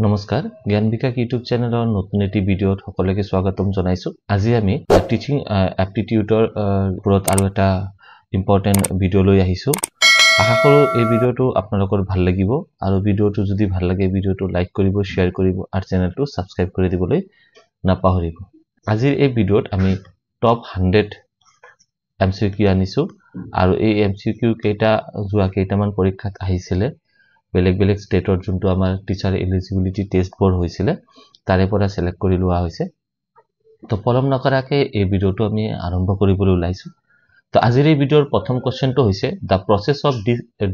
নমস্কাৰ জ্ঞান বিকাশ ইউটিউব চেনেলৰ নতুন এটি ভিডিঅ'ত সকলোকে স্বাগতম জনাইছো আজি আমি টিচিং এপ্টিটিউডৰ ওপৰত আৰু এটা ইম্পৰ্টেন্ট ভিডিঅ' লৈ আহিছো আশা কৰো এই ভিডিঅ'টো আপোনালোকৰ ভাল লাগিব আৰু ভিডিঅ'টো যদি ভাল লাগে ভিডিঅ'টো লাইক কৰিব শেয়াৰ কৰিব আৰু চেনেলটো সাবস্ক্ৰাইব কৰি দিবলৈ নাপাহৰিব আজিৰ এই ভিডিঅ'ত আমি টপ 100 MCQ আনিছো আৰু এই MCQ কেইটা যোৱা কেইটামান পৰীক্ষাত আহিছিলে বেলেগ স্টেটৰ যোনটো আমাৰ টিচাৰ এলিজিবিলিটি টেষ্ট বৰ হৈছিলে তাৰে পৰা সিলেক্ট কৰি লোৱা হৈছে তো পলম নকৰাকে এই ভিডিঅটো আমি আৰম্ভ কৰিবলৈ ওলাইছো তো আজিৰ এই ভিডিঅৰ প্ৰথম কোৱেশ্চনটো হৈছে the process of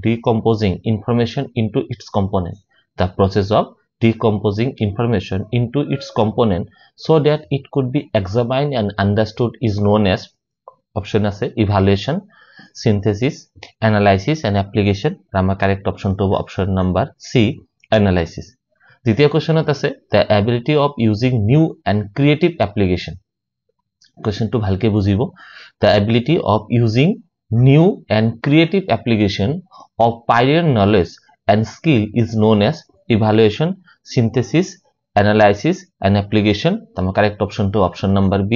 decomposing information into its component the process of decomposing information into its component so that it could be examined and understood is known as option আছে evaluation synthesis analysis and application our correct option to option number C analysis দ্বিতীয় কোশ্চেনত আছে the ability of using new and creative application question তো ভালকে বুজিব the ability of using new and creative application of prior knowledge and skill is known as evaluation synthesis analysis and application our correct option to option number B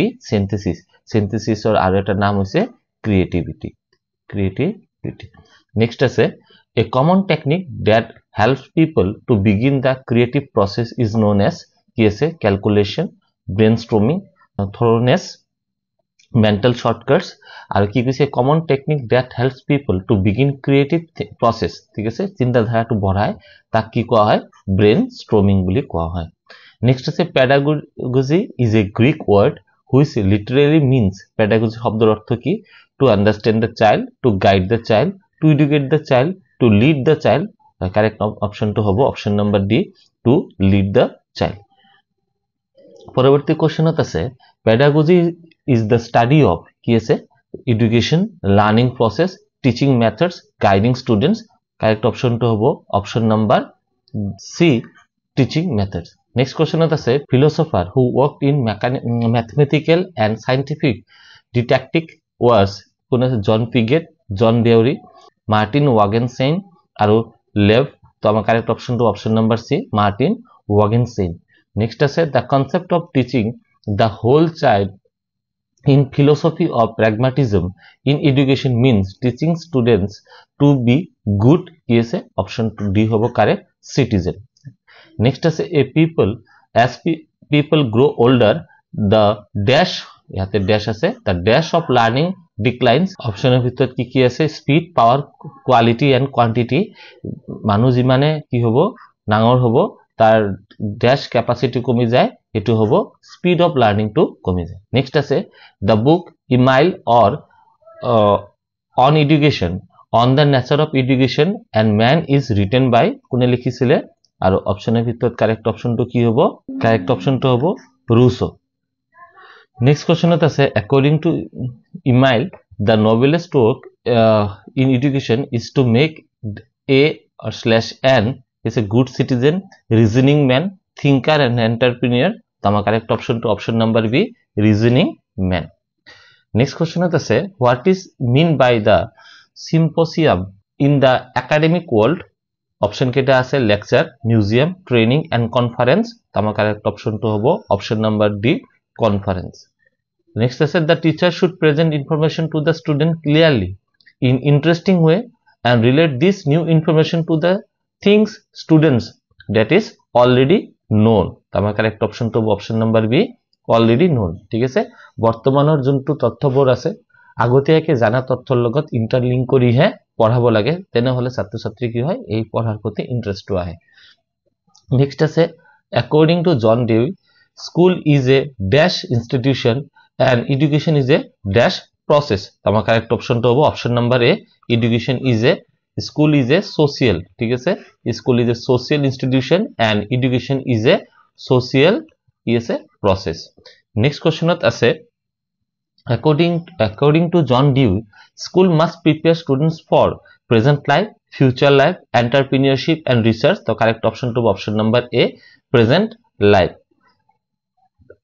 synthesis or আৰু এটা নাম হৈছে creativity next is a common technique that helps people to begin the creative process is known as calculation brainstorming thoroughness mental shortcuts আৰু কি কৈছে common technique that helps people to begin creative process ঠিক আছে চিন্তাধাৰাটো বঢ়ায় তাক কি কোৱা হয় brainstorming বুলি কোৱা হয় next is pedagogy is a Greek word which literally means pedagogy শব্দৰ অৰ্থ কি to understand the child to guide the child to educate the child to lead the child the correct option to hobo option number D to lead the child পৰৱৰ্তী কোৱেশ্চনত আছে pedagogy is the study of কি আছে education learning process teaching methods guiding students correct option to hobo option number C teaching methods next questionত আছে philosopher who worked in mathematical and scientific didactic was John Piaget John Dewey Martin Wagenstein আৰু Lev তো আমাৰ correct option to option number C Martin Wagenstein next আছে the concept of teaching the whole child in philosophy of pragmatism in education means teaching students to be good yes option D hobo correct citizen next আছে a people as people grow older the dash ইয়াতে dash আছে the dash of learning declines অপশনের ভিতৰত কি আছে speed power quality and quantity মানুহ যিমানে কি হ'ব ডাঙৰ হ'ব তাৰ dash capacity কমি যায় এটো হ'ব speed of learning to কমি যায় next আছে the book Email or on education on the nature of education and man is written by কোনে লিখিছিলে আৰু অপশনের ভিতৰত কারেক্ট অপশনটো কি হ'ব কারেক্ট অপশনটো হ'ব Rousseau next questionত আছে according to Email the noblest work in education is to make a or slash n is a good citizen reasoning man thinker and entrepreneur the correct option to option number B reasoning man next questionত আছে what is mean by the symposium in the academic world option কেটা আছে lecture museum training and conference the correct option to hobo option number D conference next is the teacher should present information to the student clearly in interesting way and relate this new information to the things students that is already known the correct option to option number B already known ঠিক আছে বৰ্তমানৰ যোনটো তথ্যবোৰ আছে আগতীয়াকে জানা তথ্যৰ লগত ইন্টাৰলিংক কৰি হে পঢ়াব লাগে তেনে হলে ছাত্ৰ ছাত্ৰী কি হয় এই পঢ়াৰ প্ৰতি ইন্টাৰেষ্ট আহে নেক্সট আছে according to John Dewey school is a dash institution and education is a dash process the correct option to option number A education is a school is a social ঠিক আছে school is a social institution and education is a social is a process next questionত আছে according to John Dewey school must prepare students for present life future life entrepreneurship and research the correct option to option number A present life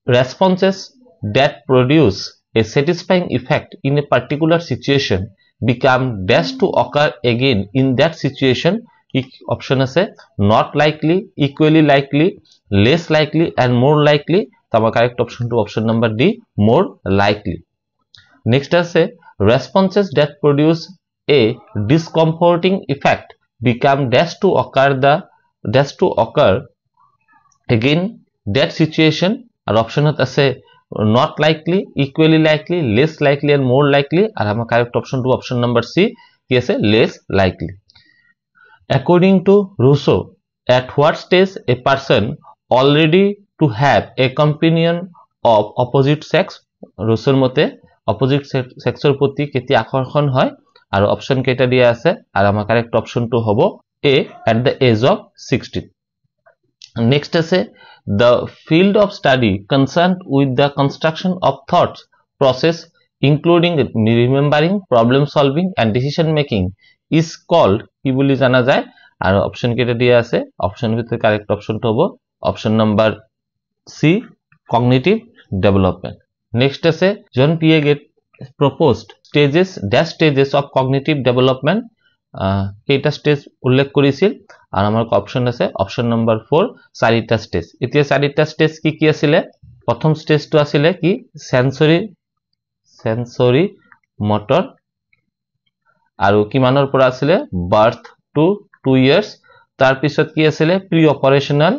responses that produce a satisfying effect in a particular situation become dash to occur again in that situation option আছে not likely, equally likely, less likely and more likely. তো আমাৰ correct অপশনটো option number D, more likely. Next আছে responses that produce a discomforting effect become dash to occur again that situation। আর অপশনত আছে not likely, equally likely, less likely and more likely। আর আমার correct অপশনটো option number C কি আছে less likely। According to Rousseau, at what stage a person already to have a companion of opposite sex? Rousseau মতে opposite সেক্সৰ প্ৰতি কেতিয়া আকৰ্ষণ হয় আৰু option কেইটা দিয়া আছে আৰু আমাৰ কাৰেক্ট অপশনটো হ'ব এ at the age of 16। Next আছে the field of study concerned with the construction of thoughts process including remembering, problem solving and decision making is called কি বুলি জানা যায় আৰু অপশন কেইটা দিয়া আছে অপশনৰ ভিতৰত কারেক্ট অপশনটো হ'ব option number C cognitive development। Next আছে John Piaget proposed stages of cognitive development কেইটা স্টেজ উল্লেখ কৰিছিল আৰু আমাৰ অপশন আছে অপশন নাম্বার 4 চাৰিটা স্টেজ। এতিয়া চাৰিটা স্টেজ কি কি আছিল? প্ৰথম স্টেজটো আছিল কি সেন্সৰি মোটৰ আৰু কিমানৰ পৰা আছিল বাৰ্থ টু 2 ইয়াৰ্স। তাৰ পিছত কি আছিল প্ৰি অপাৰেশনাল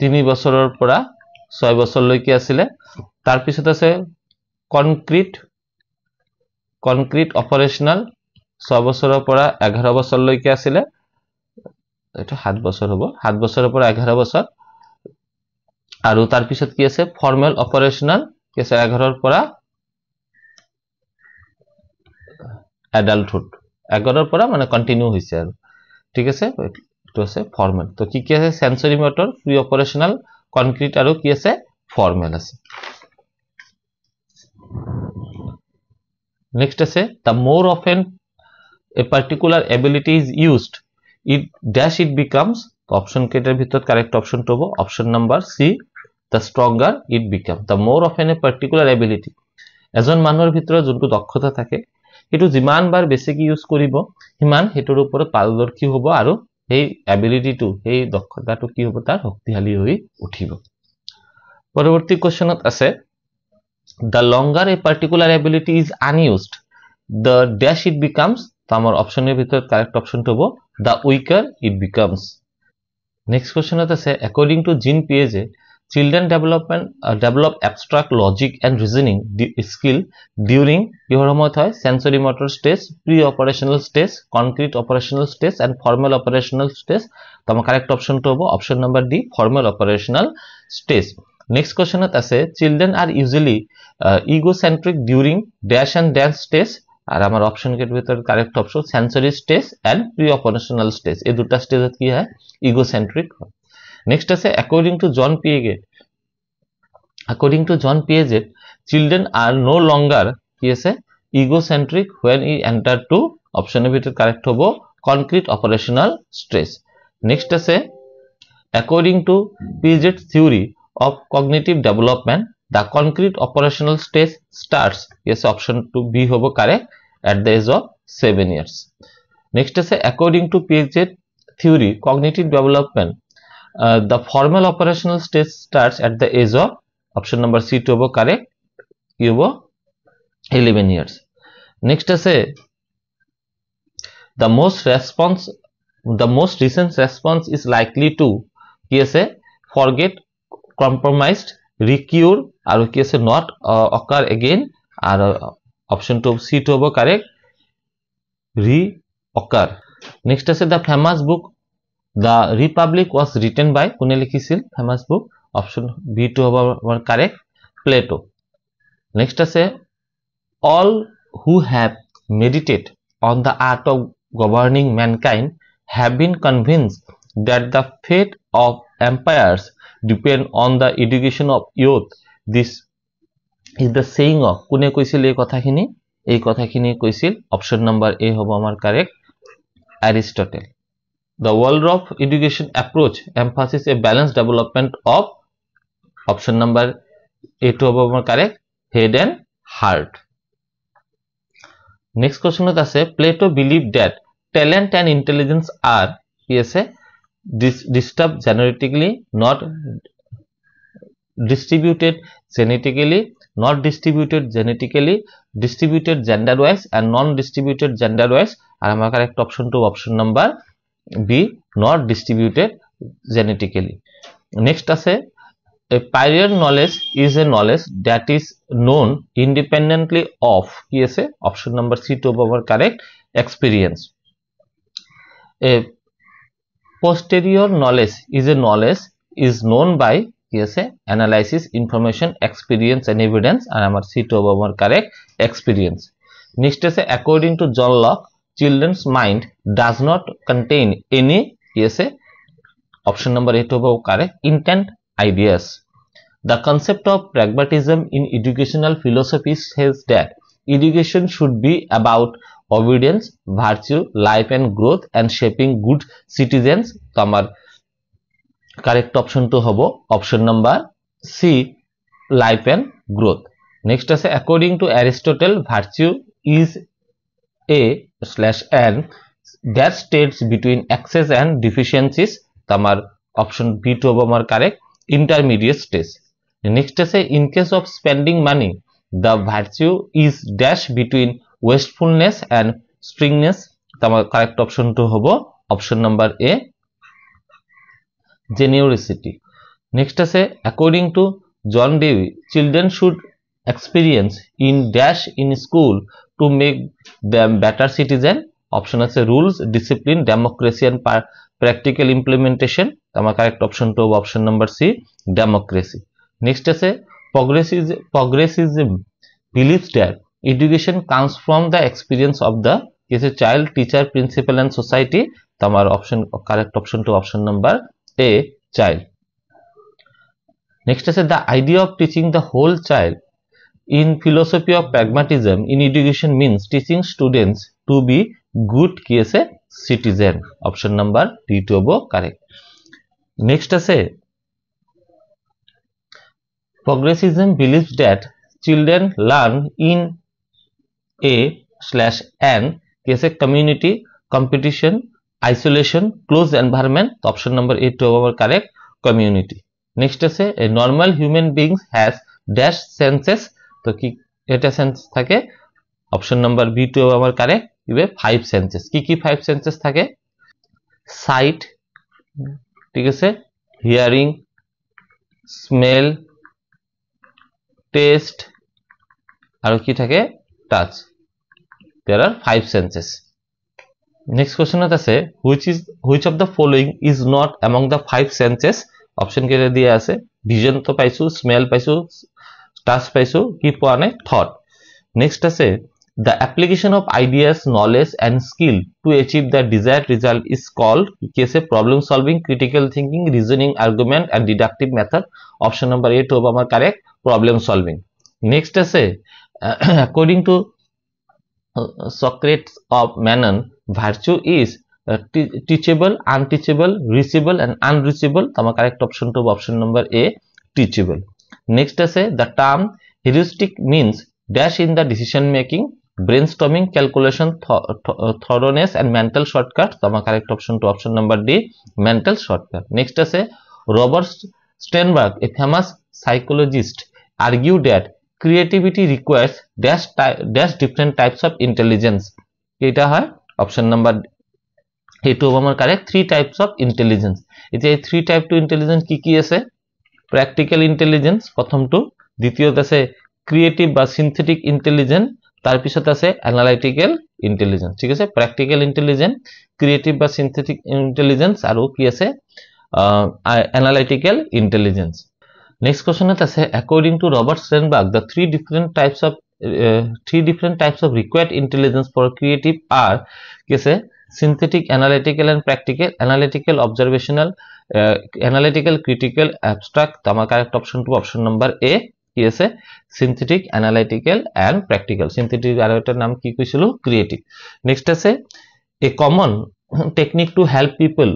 3 বছৰৰ পৰা 6 বছৰলৈকে আছিল। তাৰ পিছত আছে কনক্ৰিট অপাৰেশনাল 6 বছৰৰ পৰা 11 বছৰলৈকে আছিল। এটা 7 বছৰ হ'ব, 7 বছৰৰ পৰা 11 বছৰ। আৰু তাৰ পিছত কি আছে ফৰ্মেল অপাৰেশনাল কি আছে 11 পৰা এডাল্টহুড 11 পৰা মানে কন্টিনিউ হৈছে আৰু ঠিক আছে তো আছে ফর্মাল। তো কি কি আছে sensory motor, pre operational, concrete আৰু কি আছে ফর্মাল আছে। নেক্সট আছে the more often a particular ability is used it becomes। তো অপশন কেটার ভিতর কারেক্ট অপশন তো হবে option number C the stronger it becomes। the more often a particular ability এজন মানুহৰ ভিতৰত যোনটো দক্ষতা থাকে এটো যিমান বাৰ বেছিক ইউজ কৰিব হিমান হেটোৰ ওপৰত পাৰদৰ্শী হ'ব আৰু এই এবিলিটি টু এই দক্ষতাটো কি হ'ব তাৰ শক্তিশালী হৈ উঠিব। পৰৱৰ্তী কোৱেশ্চনত আছে the longer a particular ability is unused the dash it becomes। তো আমাৰ অপশনের ভিতৰত কারেক্ট অপশনটো হ'ব the weaker it becomes। Next কোৱেশ্চনত আছে according to Jean Piaget children develop abstract logic and reasoning skill during your sensory motor stage, pre-operational stage, concrete operational stage and formal operational stage। তো আমার correct option to hobo option number D formal operational stage। next question আছে children are usually egocentric during dash and dance stage আর আমার option के ভিতর correct option sensory stage and pre-operational stage এই দুটা stage কি হয় egocentric। next আছে according to John Piaget children are no longer কি আছে egocentric when he enter to option এর ভিতর correct হবো concrete operational stage। next আছে according to Piaget's theory of cognitive development the concrete operational stage starts yes option to B হবো correct at the age of 7 years। next আছে according to Piaget theory cognitive development the formal operational stage starts at the age of option number C to hobo correct কি হবো 11 years। next আছে the most recent response is likely to কি আছে forget, compromised, recur আৰু কি আছে not occur again আৰু option to C to hobo correct reoccur। next আছে the famous book The Republic was written by কোনে লিখিছিল famous book option B to hobo our correct Plato। next আছে all who have meditated on the art of governing mankind have been convinced that the fate of empires depend on the education of youth। this is the saying of কোনে কৈছিল এই কথাখিনি কৈছিল option number A hobo our correct Aristotle। The world of education approach emphasizes a balanced development of option number A to hobo correct head and heart। Next কোশ্চেনত আছে Plato believe that talent and intelligence are কি আছে disturbed genetically, not distributed genetically, distributed gender wise and non distributed gender wise. আর আমার correct option টু option number B, not distributed genetically. Next আছে a prior knowledge is a knowledge that is known independently of কি আছে option number C two আমার correct experience. A posterior knowledge is a knowledge is known by কি আছে analysis, information, experience and evidence. আর আমার C two আমার correct experience. Next আছে according to John Locke, children's mind does not contain any কি আছে option number A to correct intent ideas. The concept of pragmatism in educational philosophy says that education should be about obedience, virtue, life and growth and shaping good citizens. তো আমার correct option to hobo option number C, life and growth. Next আছে according to Aristotle, virtue is a/n that states between excess and deficiencies. তো আমার option B to hobo আমার correct intermediate stage. Next আছে in case of spending money, the virtue is dash between wastefulness and stringiness. তো আমার correct option to hobo option number A, generosity. Next আছে according to John Dewey, children should experience in dash in school to make them better citizen. Option আছে rules, discipline, democracy and practical implementation. আমার correct option to option number C, democracy. Next আছে progressivism believes that education comes from the experience of the child, teacher, principal and society. তো আমার option correct option to option number A, child. Next is the idea of teaching the whole child. In philosophy of pragmatism in education means teaching students to be good citizen. Option number D to be correct. Next is progressivism believes that children learn in A/N community, competition, isolation, closed environment. Option number A to our correct, community. Next is a normal human being has dash senses. তো কি এটা sense থাকে option number B two আমার correct ইবে 5 senses কি কি 5 senses থাকে site, ঠিক আছে, হিয়ারিং, স্মেল, টেস্ট আর কি থাকে touch. there are 5 senses. Next question আছে which of the following is not among the 5 senses. Option কে দিয়ে আছে ভিজন তো পাইছো, স্মেল পাইছো, টাচ পাইছো, কি পাওয়া নাই থট. নেক্সট আছে the application of ideas, knowledge and skill to achieve the desired result is called কি আছে problem solving, critical thinking, reasoning, argument and deductive method. Option number A to আমার correct, problem solving. Next আছে according to Socrates of Manon, virtue is teachable, unteachable, reachable and unreachable. তো আমার correct option to option number A, teachable. Next আছে the term heuristic means dash in the decision making, brainstorming, calculation, thoroughness and mental shortcut. তো আমার correct option to option number D, mental shortcut. Next আছে Robert Sternberg, a famous psychologist, argued that creativity requires dash different types of intelligence. এটা হয় option number A to আমার correct, 3 types of intelligence. এই যে 3 type to intelligence কি কি আছে practical intelligence প্রথম টু, দ্বিতীয়ত আছে creative বা synthetic intelligence, তার পিছত আছে analytical intelligence. ঠিক আছে, practical intelligence, creative বা synthetic intelligence আৰু কি আছে analytical intelligence. Next question আছে according to Robert Sternberg, the three different types of required intelligence for creative are কি আছে synthetic, analytical and practical. Analytical, observational, analytical, critical, abstract. তো আমার correct option to option number A কি আছে synthetic, analytical and practical. synthetic আর এটার নাম কি কইছিল creative. Next আছে a common technique to help people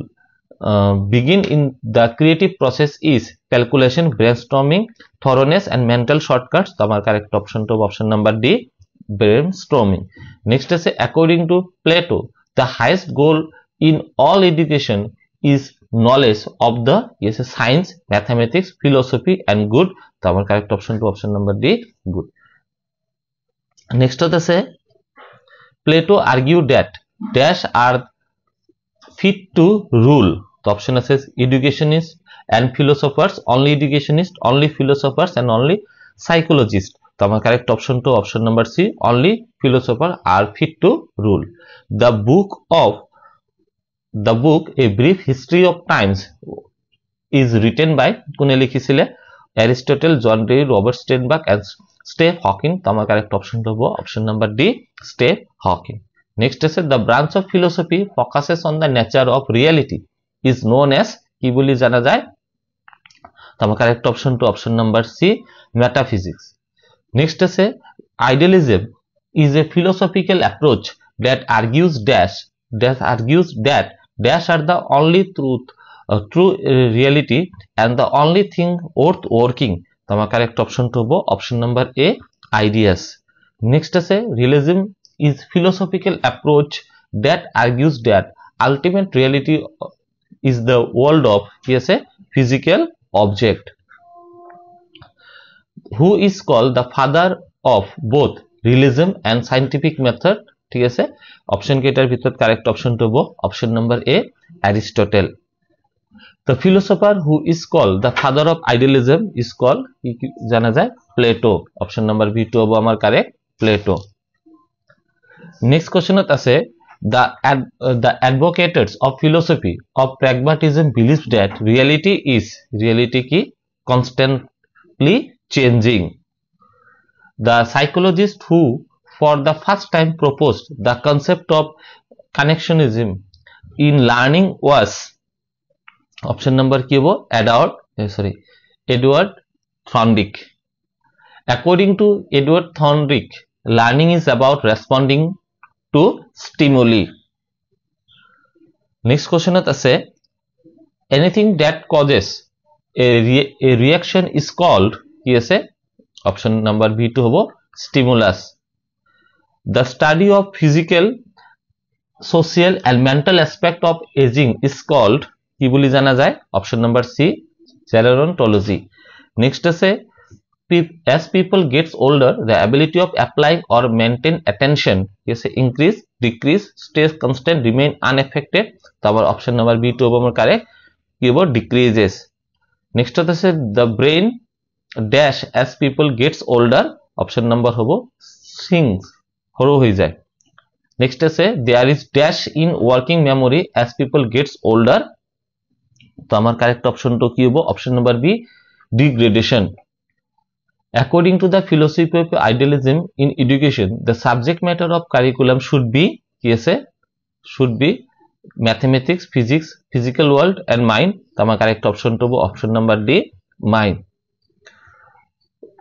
begin in the creative process is calculation, brainstorming, thoroughness and mental shortcuts. তো আমার correct option to option number D, brainstorming. Next is according to Plato, the highest goal in all education is knowledge of the science, mathematics, philosophy and good. তো আমার correct option to option number D, good. Next is Plato argued that dash are fit to rule. The option is educationists and philosophers, only educationists, only philosophers and only psychologists. So our correct option to option number C, only philosophers are fit to rule. The book A Brief History of Times is written by kune likhile Aristotle, John Dewey, Robert Sternberg and Stephen Hawking. So our correct option to option number D, Stephen Hawking. Next is the branch of philosophy focuses on the nature of reality is known as কি বলি জানা যায়? তো আমার correct option to option number C, metaphysics. Next is idealism is a philosophical approach that argues that dash are the only true reality and the only thing worth working. তো আমার correct option to option number A, ideas. Next is realism is philosophical approach that argues that ultimate reality is the world of physical object. Who is called the father of both realism and scientific method? ঠিক আছে, option কেটার ভিতর correct option হবো option number A, Aristotle. The philosopher who is called the father of idealism is called জানা যায় Plato. Option number B টু হবো আমার কারেক্ট, প্লেটো. নেক্সট কোশ্চেনত আছে the advocates of philosophy of pragmatism believe that reality ki constantly changing. The psychologist who for the first time proposed the concept of connectionism in learning was option number ki hobo Edward Thorndike. According to Edward Thorndike, learning is about responding to stimuli. Next question আছে anything that causes a reaction is called কি আছে option number B2 হবো stimulus. The study of physical, social and mental aspect of aging is called কি বলি জানা যায় option number C, gerontology. Next আছে as people gets older, the ability of applying or maintain attention increase, decrease, stays constant, remain unaffected. তো আমার option number B টু হবে আমার কারেক্ট, কি হবে ডিক্রিজেস. নেক্সট হচ্ছে the brain dash as people gets older, option number হবে sinks, হরো হয়ে যায়. নেক্সট আছে there is dash in working memory as people gets older. তো আমার কারেক্ট অপশন তো কি হবে option number B, degradation. According to the philosophy of idealism in education, the subject matter of curriculum should be mathematics, physics, physical world and mind. তো আমার correct option to option number D, mind.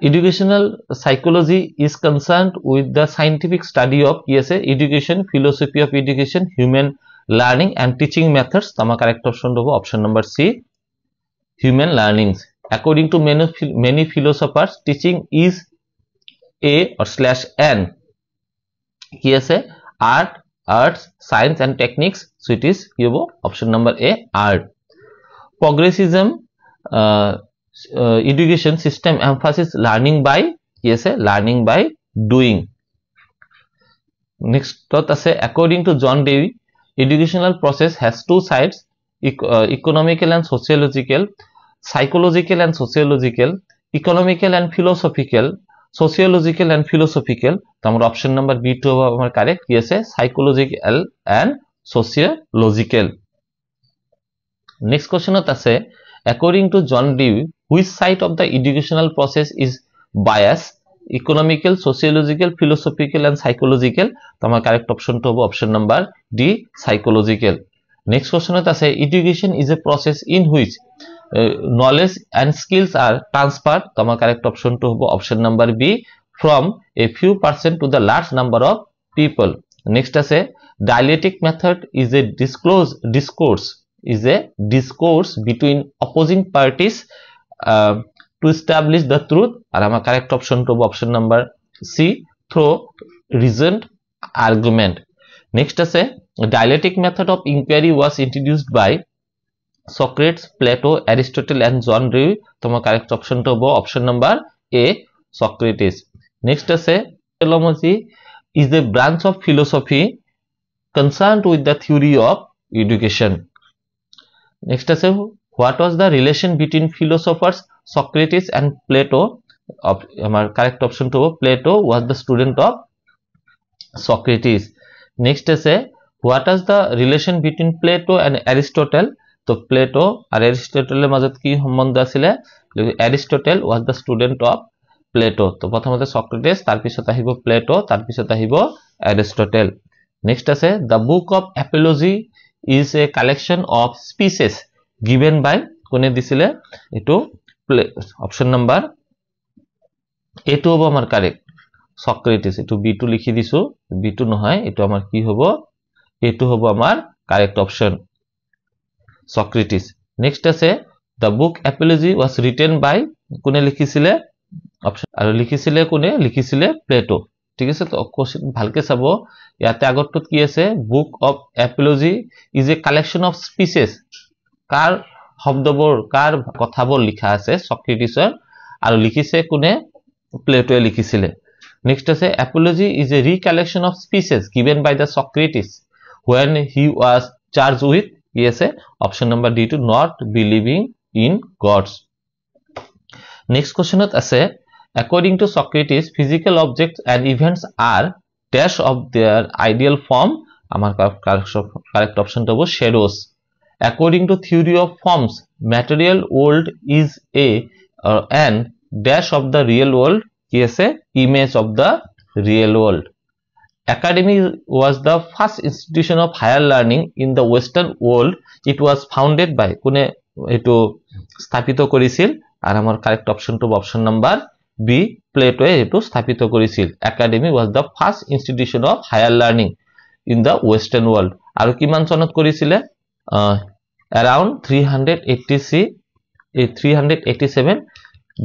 Educational psychology is concerned with the scientific study of education, philosophy of education, human learning and teaching methods. তো আমার correct option to option number C, human learnings. According to many philosophers, teaching is a or slash n কি আছে arts, science and techniques, so it is option number A, art. Progressivism education system emphasis learning by doing. Next thought আছে according to John Dewey, educational process has two sides, economical and sociological, psychological and sociological, economical and philosophical, sociological and philosophical. তো আমার option number B2 হবে আমার correct, কি আছে psychological and sociological. Next কোশ্চেনত আছে according to John Dewey, which side of the educational process is biased, economical, sociological, philosophical and psychological. তো আমার কারেক্ট অপশন তো হবে option number D, psychological. Next কোশ্চেনত আছে education is a process in which knowledge and skills are transferred. তো আমার correct option তো হবে option number B, from a few percent to the large number of people. Next আছে dialectic method is a discourse between opposing parties to establish the truth. আর আমার correct option তো হবে option number C, through reasoned argument. Next আছে dialectic method of inquiry was introduced by Socrates, Plato, Aristotle and John Dewey. তোমার correct option to hobo option number A, Socrates. Next আছে philosophy is a branch of philosophy concerned with the theory of education. Next আছে what was the relation between philosophers Socrates and Plato? Our correct option to Plato was the student of Socrates. Next আছে what is the relation between Plato and Aristotle? তো Plato আর অ্যারিস্টটলের মাঝে কি সম্বন্ধ আছিল Aristotle was the student of Plato তো প্রথমতে Socrates তার পিছত আহিব প্লেটো তার পিছত আহিব অ্যারিস্টটল নেক্সট আছে the book of Apology is a collection of speeches given by কোনে দিছিলে এটো অপশন নাম্বার এটো হ'ব আমাৰ কারেক্ট সক্রেটিস এটো বি2 লিখি দিছো বি2 নহয় এটো আমাৰ কি হ'ব এটো হ'ব আমাৰ কারেক্ট অপশন Socrates. Next আছে the book Apology was written by কোনে লিখিছিলে অপশন আৰু লিখিছিলে কোনে লিখিছিলে প্লেটো ঠিক আছে তো কোশ্চেন ভালকে চাব ইয়াতে আগতত কি আছে book of Apology is a collection of speeches কাৰ শব্দবোৰ কাৰ কথাবোৰ লিখা আছে সক্রেটিসৰ আৰু লিখিছে কোনে প্লেটোয়ে লিখিছিলে নেক্সট আছে Apology is a recollection of speeches given by the Socrates when he was charged with yes option number D to not believing in gods. Next question আছে according to Socrates physical objects and events are dash of their ideal form আমার correct option to shadows. According to theory of forms material world is a and dash of the real world yes image of the real world. Academy was the first institution of higher learning in the Western world. It was founded by কোনে এটো স্থাপিত কৰিছিল আর আমার correct option টু option number B Plato এটো স্থাপিত কৰিছিল Academy was the first institution of higher learning in the Western world আর কিমান সনত কৰিছিলে around 387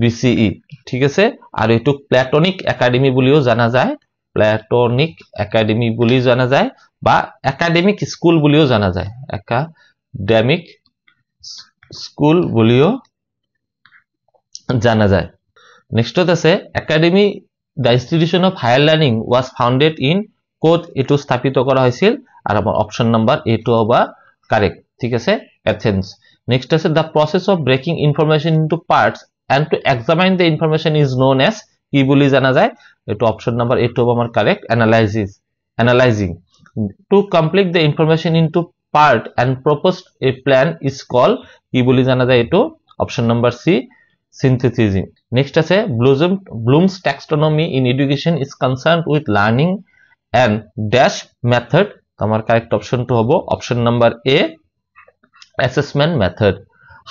BCE ঠিক আছে আর এটো প্লাটনিক একাডেমি বুলিও জানা যায় প্লাটনিক একাডেমি বুলি জানা যায় বা একাডেমিক স্কুল বুলিও জানা যায় একাডেমিক স্কুল বুলিও জানা যায় নেক্সট আছে academy the institution of higher learning was founded in কোড এটো স্থাপিত করা হয়েছিল আর আমার অপশন নাম্বার এটো হবে কারেক্ট ঠিক আছে এথেন্স নেক্সট আছে the process of breaking information into parts and to examine the information is known as কি বলি জানা যায় এটো অপশন নাম্বার এটো হবে আমার correct analyzing to complete the information into part and propose a plan is called কি বলি জানা যায় এটো option number C synthesizing next আছে Bloom's taxonomy in education is concerned with learning and dash method আমার কারেক্ট অপশন টু হবে option number A assessment method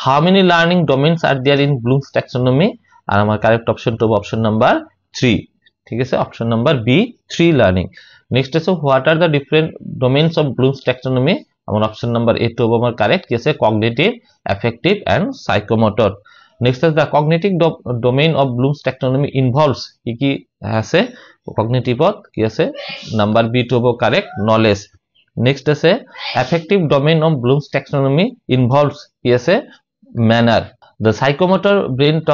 how many learning domains are there in Bloom's taxonomy আর আমার correct option টু হবে option number 3 ঠিক আছে option number B 3 learning next আছে what are the different domains of Bloom's taxonomy আমার option number A টু হবে আমার কারেক্ট কি আছে cognitive affective and psychomotor next আছে the cognitive domain of Bloom's taxonomy involves কি আছে কগনিটিভত কি আছে নাম্বার বি টু হবে কারেক্ট নলেজ নেক্সট আছে affective domain of Bloom's taxonomy involves কি আছে manner The psychomotor brain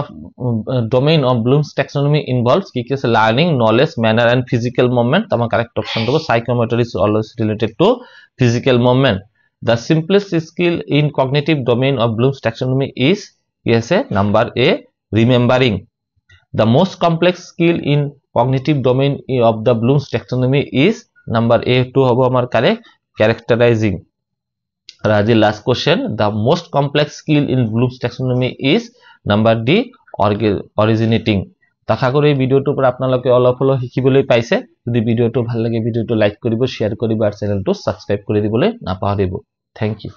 domain of Bloom's taxonomy involves learning, knowledge, manner, and physical movement. The correct option to psychomotor is always related to physical movement. The simplest skill in cognitive domain of Bloom's taxonomy is number A, remembering. The most complex skill in cognitive domain of the Bloom's taxonomy is number A to hobo amar correct characterizing. Raji last question the most complex skill in Bloom's taxonomy is number D originating আশা কৰো এই ভিডিওটোৰ পৰা আপোনালোকে অলপ হলো শিকিবলৈ পাইছে যদি ভিডিওটো ভাল লাগে ভিডিওটো লাইক কৰিব শেয়াৰ কৰিব আৰু চেনেলটো সাবস্ক্ৰাইব কৰি দিবলৈ নাপাহৰিব থ্যাংক ইউ